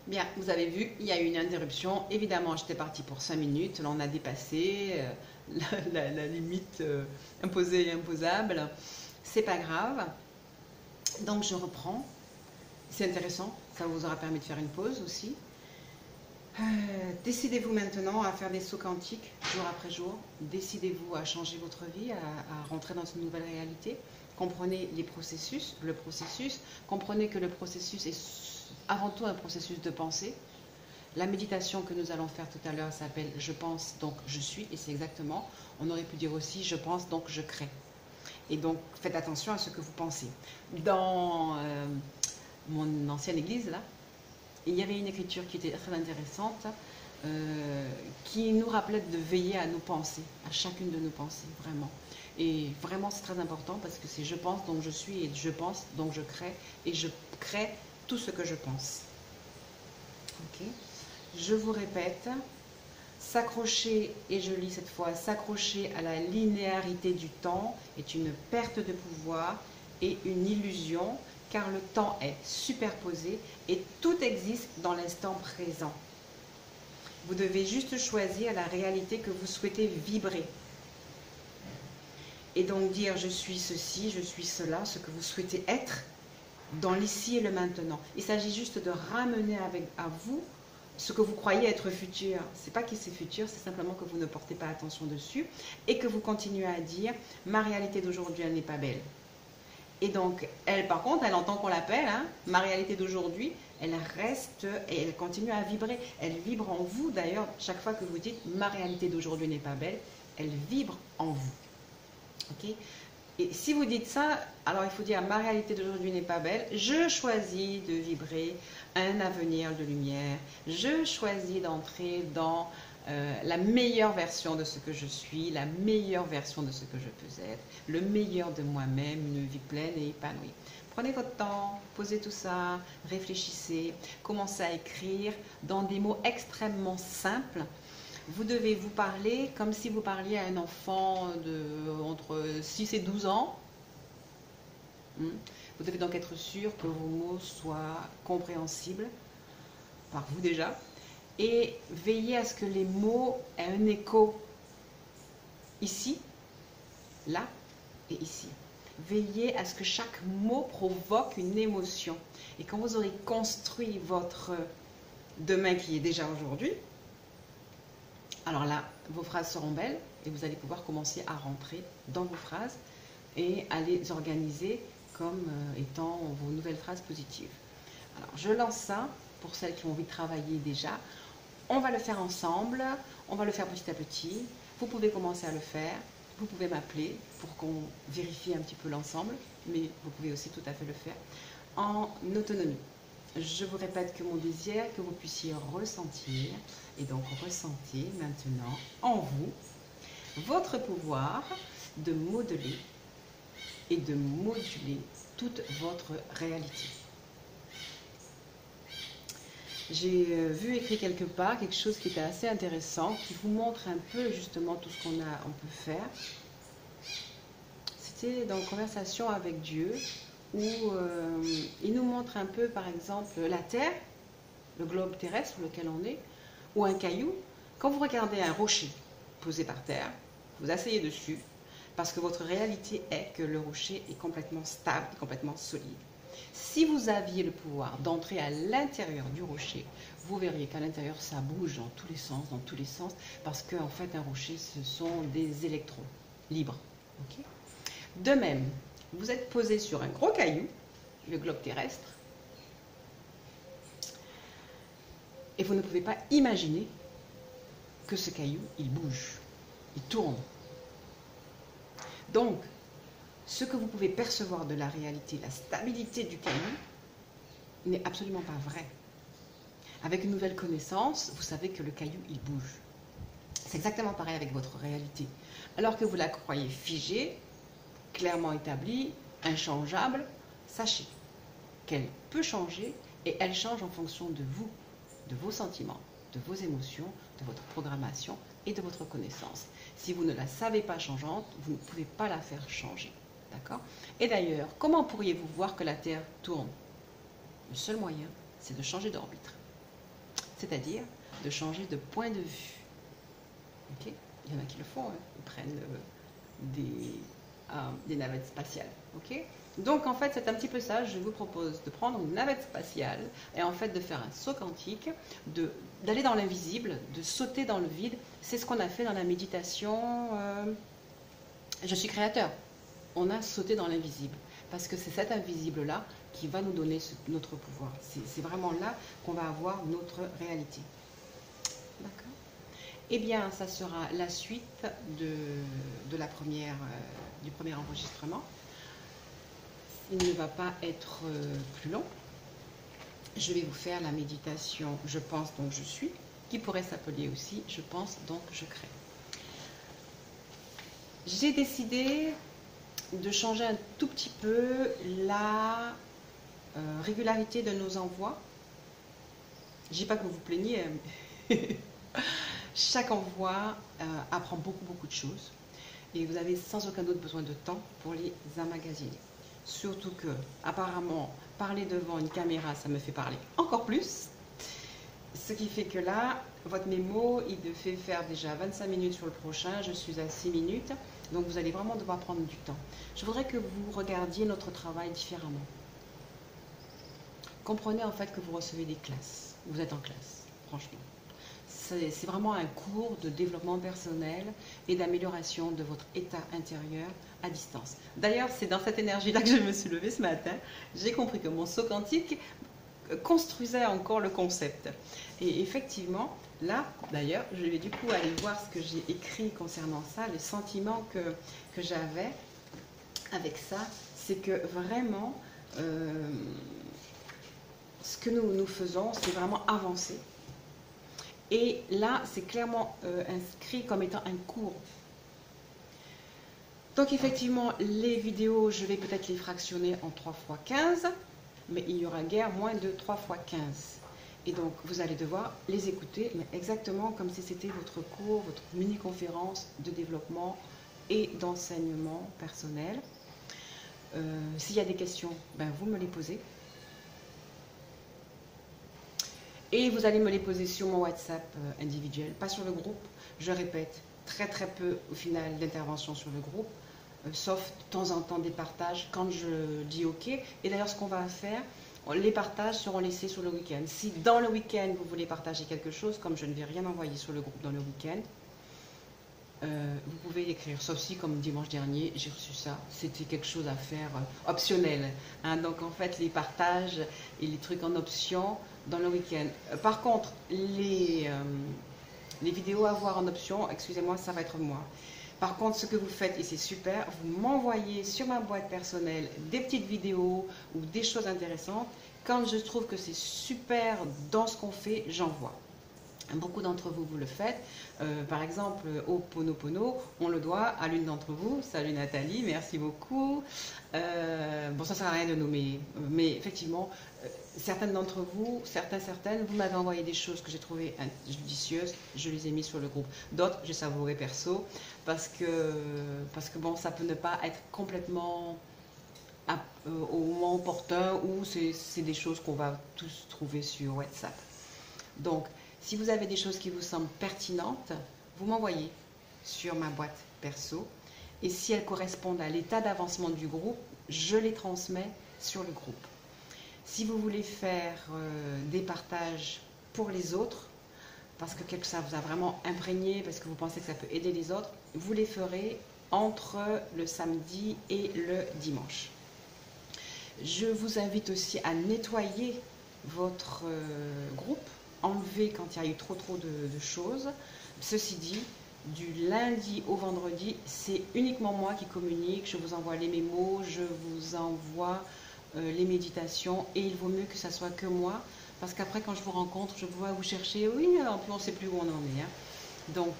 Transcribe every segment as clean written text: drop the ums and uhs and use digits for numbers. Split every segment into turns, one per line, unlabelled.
Bien, vous avez vu, il y a eu une interruption. Évidemment, j'étais partie pour 5 minutes. Là, on a dépassé la limite imposée et imposable. C'est pas grave. Donc, je reprends. C'est intéressant. Ça vous aura permis de faire une pause aussi. Décidez-vous maintenant à faire des sauts quantiques jour après jour. Décidez-vous à changer votre vie, à rentrer dans une nouvelle réalité. Comprenez les processus, le processus. Comprenez que le processus est avant tout un processus de pensée. La méditation que nous allons faire tout à l'heure s'appelle « Je pense, donc je suis » et c'est exactement, on aurait pu dire aussi « Je pense, donc je crée ». Et donc, faites attention à ce que vous pensez. Dans mon ancienne église, là, il y avait une écriture qui était très intéressante, qui nous rappelait de veiller à nos pensées, à chacune de nos pensées, vraiment. Et vraiment, c'est très important parce que c'est « Je pense, donc je suis » et « Je pense, donc je crée » et je crée tout ce que je pense. Ok. Je vous répète, s'accrocher, et je lis cette fois, s'accrocher à la linéarité du temps est une perte de pouvoir et une illusion, car le temps est superposé et tout existe dans l'instant présent. Vous devez juste choisir la réalité que vous souhaitez vibrer. Et donc dire je suis ceci, je suis cela, ce que vous souhaitez être dans l'ici et le maintenant. Il s'agit juste de ramener à vous ce que vous croyez être futur. C'est pas que c'est futur, c'est simplement que vous ne portez pas attention dessus et que vous continuez à dire ma réalité d'aujourd'hui elle n'est pas belle. Et donc elle par contre elle entend qu'on l'appelle, hein, ma réalité d'aujourd'hui elle reste et elle continue à vibrer. Elle vibre en vous d'ailleurs chaque fois que vous dites ma réalité d'aujourd'hui n'est pas belle, elle vibre en vous. Ok. Et si vous dites ça, alors il faut dire ma réalité d'aujourd'hui n'est pas belle, je choisis de vibrer un avenir de lumière, je choisis d'entrer dans la meilleure version de ce que je suis, la meilleure version de ce que je peux être, le meilleur de moi-même, une vie pleine et épanouie. Prenez votre temps, posez tout ça, réfléchissez, commencez à écrire dans des mots extrêmement simples. Vous devez vous parler comme si vous parliez à un enfant entre 6 et 12 ans. Vous devez donc être sûr que vos mots soient compréhensibles par vous déjà. Et veillez à ce que les mots aient un écho ici, là et ici. Veillez à ce que chaque mot provoque une émotion. Et quand vous aurez construit votre demain qui est déjà aujourd'hui, alors là, vos phrases seront belles et vous allez pouvoir commencer à rentrer dans vos phrases et à les organiser comme étant vos nouvelles phrases positives. Alors, je lance ça pour celles qui ont envie de travailler déjà. On va le faire ensemble, on va le faire petit à petit. Vous pouvez commencer à le faire, vous pouvez m'appeler pour qu'on vérifie un petit peu l'ensemble, mais vous pouvez aussi tout à fait le faire en autonomie. Je vous répète que mon désir est que vous puissiez ressentir, et donc ressentez maintenant en vous votre pouvoir de modeler et de moduler toute votre réalité. J'ai vu écrit quelque part quelque chose qui était assez intéressant, qui vous montre un peu justement tout ce qu'on peut faire. C'était dans une conversation avec Dieu, où il nous montre un peu, par exemple, la Terre, le globe terrestre sur lequel on est, ou un caillou. Quand vous regardez un rocher posé par terre, vous asseyez dessus, parce que votre réalité est que le rocher est complètement stable, complètement solide. Si vous aviez le pouvoir d'entrer à l'intérieur du rocher, vous verriez qu'à l'intérieur, ça bouge dans tous les sens, parce qu'en fait, un rocher, ce sont des électrons libres. Okay. De même, vous êtes posé sur un gros caillou, le globe terrestre, et vous ne pouvez pas imaginer que ce caillou, il bouge, il tourne. Donc, ce que vous pouvez percevoir de la réalité, la stabilité du caillou, n'est absolument pas vrai. Avec une nouvelle connaissance, vous savez que le caillou, il bouge. C'est exactement pareil avec votre réalité. Alors que vous la croyez figée, clairement établie, inchangeable, sachez qu'elle peut changer et elle change en fonction de vous, de vos sentiments, de vos émotions, de votre programmation et de votre connaissance. Si vous ne la savez pas changeante, vous ne pouvez pas la faire changer. D'accord? Et d'ailleurs, comment pourriez-vous voir que la Terre tourne? Le seul moyen, c'est de changer d'orbite. c'est-à-dire de changer de point de vue. Okay, il y en a qui le font, hein. Ils prennent des navettes spatiales. Okay, donc en fait, c'est un petit peu ça. Je vous propose de prendre une navette spatiale et en fait de faire un saut quantique, d'aller dans l'invisible, de sauter dans le vide. C'est ce qu'on a fait dans la méditation Je suis créateur. On a sauté dans l'invisible. Parce que c'est cet invisible-là qui va nous donner notre pouvoir. C'est vraiment là qu'on va avoir notre réalité. D'accord? Eh bien, ça sera la suite de la première, du premier enregistrement. Il ne va pas être plus long. Je vais vous faire la méditation « Je pense donc je suis » qui pourrait s'appeler aussi « Je pense donc je crée ». J'ai décidé de changer un tout petit peu la régularité de nos envois. Je ne dis pas que vous vous plaignez, mais chaque envoi apprend beaucoup de choses et vous avez sans aucun doute besoin de temps pour les emmagasiner. Surtout que, apparemment, parler devant une caméra, ça me fait parler encore plus. Ce qui fait que là, votre mémo, il me fait faire déjà 25 minutes sur le prochain, je suis à 6 minutes. Donc vous allez vraiment devoir prendre du temps. Je voudrais que vous regardiez notre travail différemment. Comprenez en fait que vous recevez des classes. Vous êtes en classe, franchement. C'est vraiment un cours de développement personnel et d'amélioration de votre état intérieur à distance. D'ailleurs, c'est dans cette énergie-là que je me suis levée ce matin. J'ai compris que mon saut quantique construisait encore le concept. Et effectivement, là, d'ailleurs, je vais du coup aller voir ce que j'ai écrit concernant ça, les sentiments que j'avais avec ça, c'est que vraiment, ce que nous faisons, c'est vraiment avancer. Et là, c'est clairement inscrit comme étant un cours. Donc effectivement, les vidéos, je vais peut-être les fractionner en 3 x 15, mais il y aura guère moins de 3 x 15. Et donc, vous allez devoir les écouter, mais exactement comme si c'était votre cours, votre mini-conférence de développement et d'enseignement personnel. S'il y a des questions, ben, vous me les posez. Et vous allez me les poser sur mon WhatsApp individuel, pas sur le groupe. Je répète, très peu au final d'intervention sur le groupe, sauf de temps en temps des partages quand je dis OK. Et d'ailleurs, ce qu'on va faire, les partages seront laissés sur le week-end. Si dans le week-end, vous voulez partager quelque chose, comme je ne vais rien envoyer sur le groupe dans le week-end, vous pouvez l'écrire. Sauf si, comme dimanche dernier, j'ai reçu ça. C'était quelque chose à faire optionnel. Hein. Donc, en fait, les partages et les trucs en option dans le week-end. Par contre, les vidéos à voir en option, excusez-moi, ça va être moi. Par contre, ce que vous faites, et c'est super, vous m'envoyez sur ma boîte personnelle des petites vidéos ou des choses intéressantes. Quand je trouve que c'est super dans ce qu'on fait, j'envoie. Beaucoup d'entre vous, vous le faites. Par exemple, au Ponopono, on le doit à l'une d'entre vous. Salut Nathalie, merci beaucoup. Bon, ça ne sert à rien de nommer, mais effectivement, certaines d'entre vous, certaines, vous m'avez envoyé des choses que j'ai trouvées judicieuses, je les ai mis sur le groupe. D'autres, j'ai savouré perso, parce que bon, ça peut ne pas être complètement au moment opportun, ou c'est des choses qu'on va tous trouver sur WhatsApp. Donc, si vous avez des choses qui vous semblent pertinentes, vous m'envoyez sur ma boîte perso. Et si elles correspondent à l'état d'avancement du groupe, je les transmets sur le groupe. Si vous voulez faire des partages pour les autres, parce que ça vous a vraiment imprégné, parce que vous pensez que ça peut aider les autres, vous les ferez entre le samedi et le dimanche. Je vous invite aussi à nettoyer votre groupe, enlever quand il y a eu trop de choses. Ceci dit, du lundi au vendredi, c'est uniquement moi qui communique. Je vous envoie les mémos, je vous envoie les méditations, et il vaut mieux que ça soit que moi, parce qu'après quand je vous rencontre, je vois vous chercher, oui, alors on ne sait plus où on en est. Hein. Donc,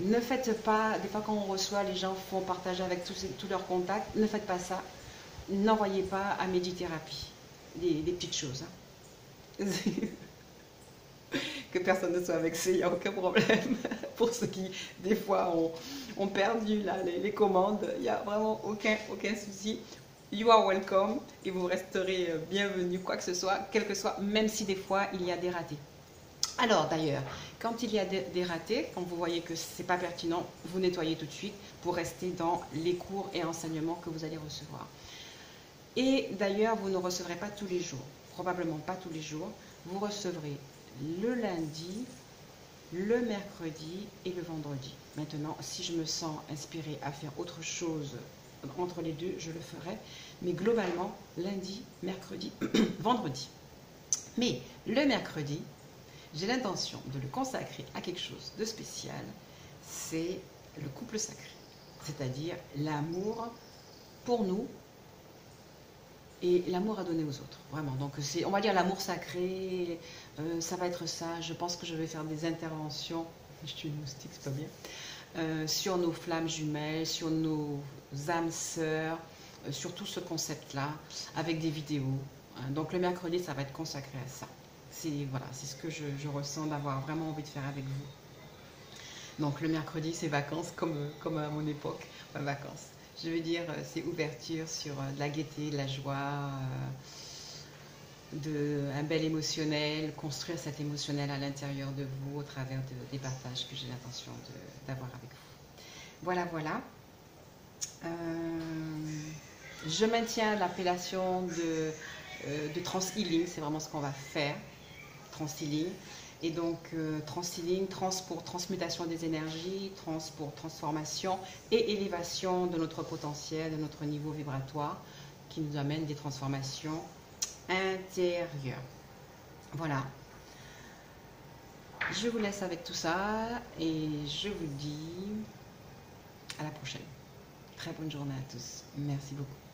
ne faites pas, des fois quand on reçoit, les gens font partager avec tous leurs contacts, ne faites pas ça. N'envoyez pas à Médithérapie des petites choses. Hein. Que personne ne soit vexé, il n'y a aucun problème. Pour ceux qui, des fois, ont perdu là, les commandes, il n'y a vraiment aucun souci. You are welcome et vous resterez bienvenus, quoi que ce soit, quel que soit, même si des fois il y a des ratés. Alors d'ailleurs, quand il y a des ratés, quand vous voyez que ce n'est pas pertinent, vous nettoyez tout de suite pour rester dans les cours et enseignements que vous allez recevoir. Et d'ailleurs, vous ne recevrez pas tous les jours, probablement pas tous les jours. Vous recevrez le lundi, le mercredi et le vendredi. Maintenant, si je me sens inspirée à faire autre chose entre les deux, je le ferai. Mais globalement, lundi, mercredi, vendredi. Mais le mercredi, j'ai l'intention de le consacrer à quelque chose de spécial. C'est le couple sacré. C'est-à-dire l'amour pour nous et l'amour à donner aux autres. Vraiment. Donc, on va dire l'amour sacré. Ça va être ça. Je pense que je vais faire des interventions. Je suis une moustique, c'est pas bien. Sur nos flammes jumelles, sur nos âmes sœurs, sur tout ce concept-là, avec des vidéos. Donc le mercredi, ça va être consacré à ça. Voilà, c'est ce que je ressens d'avoir vraiment envie de faire avec vous. Donc le mercredi, c'est vacances, comme à mon époque, enfin, vacances. Je veux dire, c'est ouverture sur de la gaieté, de la joie, un bel émotionnel, construire cet émotionnel à l'intérieur de vous au travers des partages que j'ai l'intention d'avoir avec vous. Voilà, voilà. Je maintiens l'appellation de trans-healing, c'est vraiment ce qu'on va faire, trans-healing. Et donc, trans-healing, trans pour transmutation des énergies, trans pour transformation et élévation de notre potentiel, de notre niveau vibratoire, qui nous amène des transformations intérieures. Voilà. Je vous laisse avec tout ça et je vous dis à la prochaine. Très bonne journée à tous. Merci beaucoup.